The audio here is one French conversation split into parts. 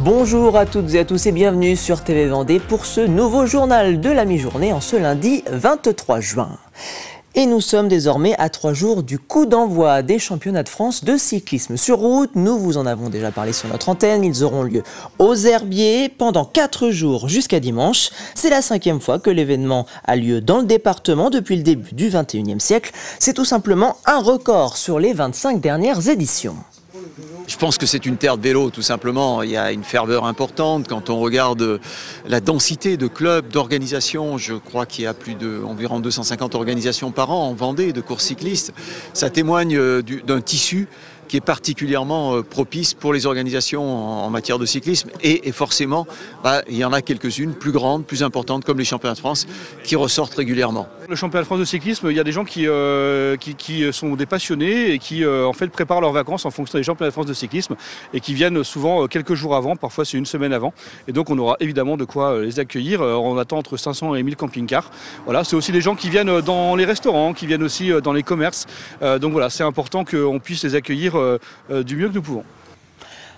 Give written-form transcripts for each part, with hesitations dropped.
Bonjour à toutes et à tous et bienvenue sur TV Vendée pour ce nouveau journal de la mi-journée en ce lundi 23 juin. Et nous sommes désormais à 3 jours du coup d'envoi des championnats de France de cyclisme sur route. Nous vous en avons déjà parlé sur notre antenne. Ils auront lieu aux Herbiers pendant 4 jours jusqu'à dimanche. C'est la 5e fois que l'événement a lieu dans le département depuis le début du 21e siècle. C'est tout simplement un record sur les 25 dernières éditions. Je pense que c'est une terre de vélo, tout simplement. Il y a une ferveur importante quand on regarde la densité de clubs, d'organisations. Je crois qu'il y a environ 250 organisations par an en Vendée de courses cyclistes. Ça témoigne d'un tissu qui est particulièrement propice pour les organisations en matière de cyclisme. Et forcément, il y en a quelques-unes plus grandes, plus importantes, comme les championnats de France, qui ressortent régulièrement. Le championnat de France de cyclisme, il y a des gens qui sont des passionnés et qui en fait préparent leurs vacances en fonction des championnats de France de cyclisme et qui viennent souvent quelques jours avant, parfois c'est une semaine avant. Et donc on aura évidemment de quoi les accueillir. On attend entre 500 et 1000 camping-cars. Voilà, c'est aussi des gens qui viennent dans les restaurants, qui viennent aussi dans les commerces. Donc voilà, c'est important qu'on puisse les accueillir du mieux que nous pouvons.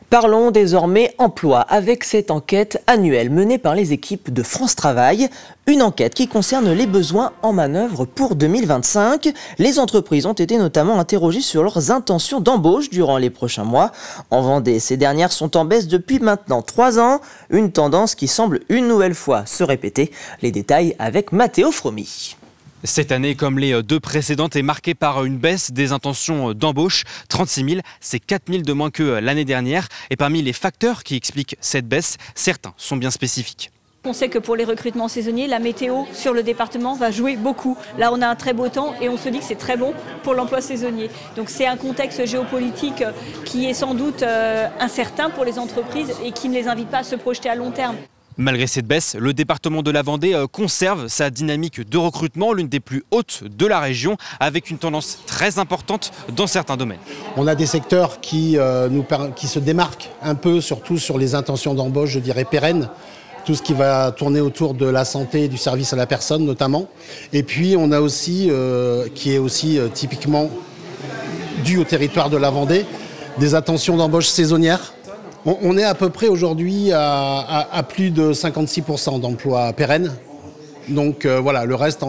Parlons désormais emploi avec cette enquête annuelle menée par les équipes de France Travail. Une enquête qui concerne les besoins en manœuvre pour 2025. Les entreprises ont été notamment interrogées sur leurs intentions d'embauche durant les prochains mois. En Vendée, ces dernières sont en baisse depuis maintenant 3 ans. Une tendance qui semble une nouvelle fois se répéter. Les détails avec Mathéo Fromy. Cette année, comme les 2 précédentes, est marquée par une baisse des intentions d'embauche. 36 000, c'est 4 000 de moins que l'année dernière. Et parmi les facteurs qui expliquent cette baisse, certains sont bien spécifiques. On sait que pour les recrutements saisonniers, la météo sur le département va jouer beaucoup. Là, on a un très beau temps et on se dit que c'est très bon pour l'emploi saisonnier. Donc c'est un contexte géopolitique qui est sans doute incertain pour les entreprises et qui ne les invite pas à se projeter à long terme. Malgré cette baisse, le département de la Vendée conserve sa dynamique de recrutement, l'une des plus hautes de la région, avec une tendance très importante dans certains domaines. On a des secteurs qui se démarquent un peu, surtout sur les intentions d'embauche, je dirais pérennes. Tout ce qui va tourner autour de la santé et du service à la personne notamment. Et puis on a aussi, qui est aussi typiquement dû au territoire de la Vendée, des intentions d'embauche saisonnières. On est à peu près aujourd'hui à plus de 56% d'emplois pérennes. Donc voilà, le reste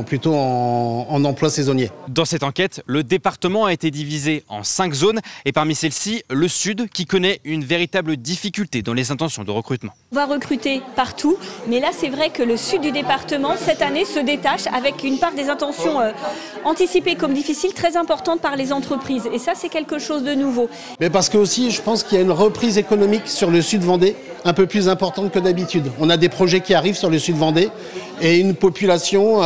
plutôt en emploi saisonnier. Dans cette enquête, le département a été divisé en 5 zones et parmi celles-ci, le Sud qui connaît une véritable difficulté dans les intentions de recrutement. On va recruter partout, mais là c'est vrai que le Sud du département, cette année, se détache avec une part des intentions anticipées comme difficiles très importante par les entreprises. Et ça, c'est quelque chose de nouveau. Mais parce que aussi, je pense qu'il y a une reprise économique sur le Sud Vendée, un peu plus importante que d'habitude. On a des projets qui arrivent sur le Sud Vendée et une population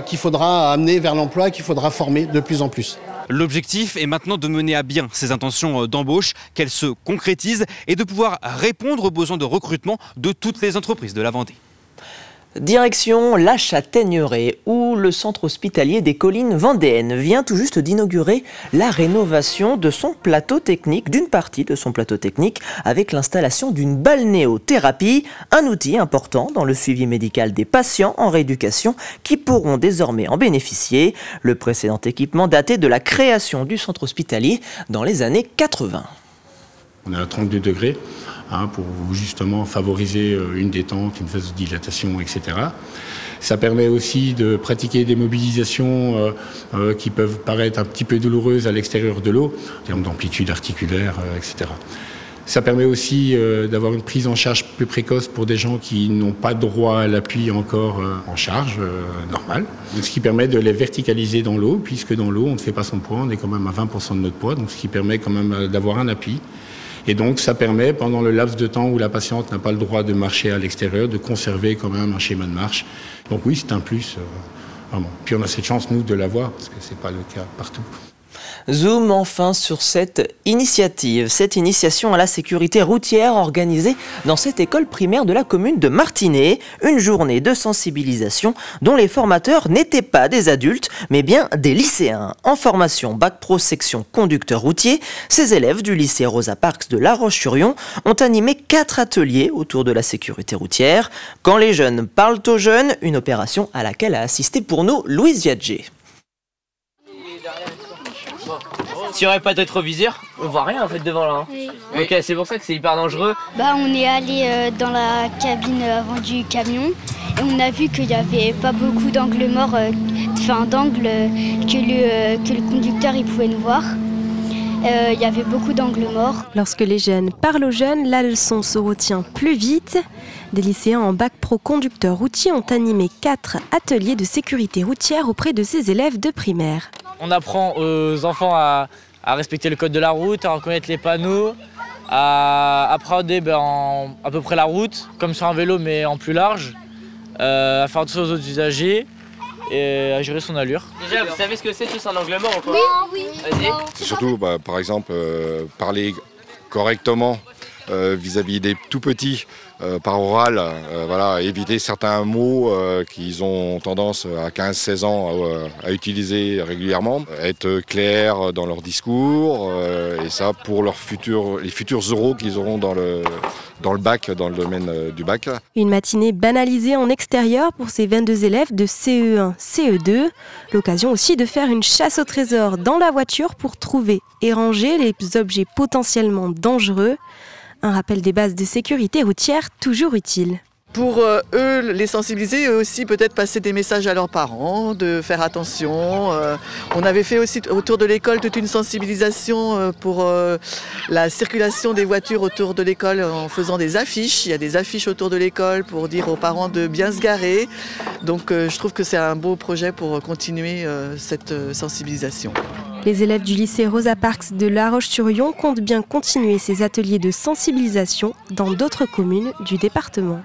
qu'il faudra amener vers l'emploi, qu'il faudra former de plus en plus. L'objectif est maintenant de mener à bien ces intentions d'embauche, qu'elles se concrétisent et de pouvoir répondre aux besoins de recrutement de toutes les entreprises de la Vendée. Direction la Châtaigneraie, où le centre hospitalier des collines vendéennes vient tout juste d'inaugurer la rénovation de son plateau technique, d'une partie de son plateau technique, avec l'installation d'une balnéothérapie, un outil important dans le suivi médical des patients en rééducation qui pourront désormais en bénéficier. Le précédent équipement datait de la création du centre hospitalier dans les années 80. On est à 32 degrés. Pour justement favoriser une détente, une vasodilatation, etc. Ça permet aussi de pratiquer des mobilisations qui peuvent paraître un petit peu douloureuses à l'extérieur de l'eau, en termes d'amplitude articulaire, etc. Ça permet aussi d'avoir une prise en charge plus précoce pour des gens qui n'ont pas droit à l'appui encore en charge normale. Ce qui permet de les verticaliser dans l'eau, puisque dans l'eau, on ne fait pas son poids, on est quand même à 20% de notre poids, donc ce qui permet quand même d'avoir un appui. Et donc ça permet, pendant le laps de temps où la patiente n'a pas le droit de marcher à l'extérieur, de conserver quand même un schéma de marche. Donc oui, c'est un plus, vraiment. Puis on a cette chance, nous, de l'avoir, parce que ce n'est pas le cas partout. Zoom enfin sur cette initiation à la sécurité routière organisée dans cette école primaire de la commune de Martinez. Une journée de sensibilisation dont les formateurs n'étaient pas des adultes, mais bien des lycéens. En formation Bac Pro section conducteur routier, ces élèves du lycée Rosa Parks de La Roche-sur-Yon ont animé 4 ateliers autour de la sécurité routière. Quand les jeunes parlent aux jeunes, une opération à laquelle a assisté pour nous Louise Viadger. S'il n'y aurait pas de rétroviseur, on voit rien en fait devant là. Hein. Oui. Ok, c'est pour ça que c'est hyper dangereux. On est allé dans la cabine avant du camion et on a vu qu'il n'y avait pas beaucoup d'angles morts, d'angles que le conducteur il pouvait nous voir. Il y avait beaucoup d'angles morts. Lorsque les jeunes parlent aux jeunes, la leçon se retient plus vite. Des lycéens en bac pro conducteur routier ont animé 4 ateliers de sécurité routière auprès de ces élèves de primaire. On apprend aux enfants à respecter le code de la route, à reconnaître les panneaux, à appréhender à peu près la route, comme sur un vélo mais en plus large, à faire attention aux autres usagers et à gérer son allure. Déjà, vous savez ce que c'est tous un angle mort ou quoi? Oui. Vas-y. C'est surtout, par exemple, parler correctement vis-à-vis des tout petits par oral, voilà, éviter certains mots qu'ils ont tendance à 15-16 ans à utiliser régulièrement, être clair dans leur discours et ça pour les futurs oraux qu'ils auront dans le bac, dans le domaine du bac. Une matinée banalisée en extérieur pour ces 22 élèves de CE1, CE2. L'occasion aussi de faire une chasse au trésor dans la voiture pour trouver et ranger les objets potentiellement dangereux. Un rappel des bases de sécurité routière toujours utile. Pour eux, les sensibiliser, eux aussi peut-être passer des messages à leurs parents, de faire attention. On avait fait aussi autour de l'école toute une sensibilisation pour la circulation des voitures autour de l'école en faisant des affiches. Il y a des affiches autour de l'école pour dire aux parents de bien se garer. Donc je trouve que c'est un beau projet pour continuer cette sensibilisation. Les élèves du lycée Rosa Parks de La Roche-sur-Yon comptent bien continuer ces ateliers de sensibilisation dans d'autres communes du département.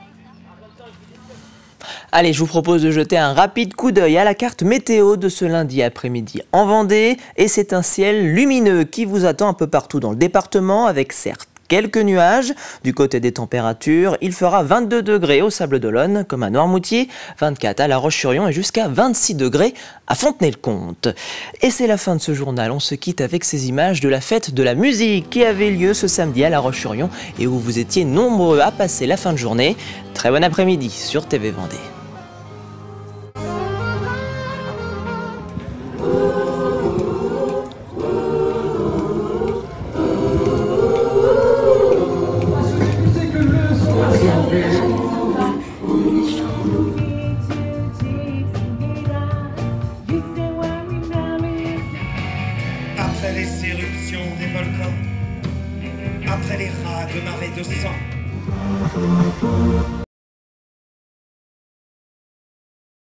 Allez, je vous propose de jeter un rapide coup d'œil à la carte météo de ce lundi après-midi en Vendée. Et c'est un ciel lumineux qui vous attend un peu partout dans le département avec certes quelques nuages. Du côté des températures, il fera 22 degrés au Sables-d'Olonne comme à Noirmoutier, 24 à La Roche-sur-Yon et jusqu'à 26 degrés à Fontenay-le-Comte. Et c'est la fin de ce journal. On se quitte avec ces images de la fête de la musique qui avait lieu ce samedi à La Roche-sur-Yon et où vous étiez nombreux à passer la fin de journée. Très bon après-midi sur TV Vendée. C'est que le son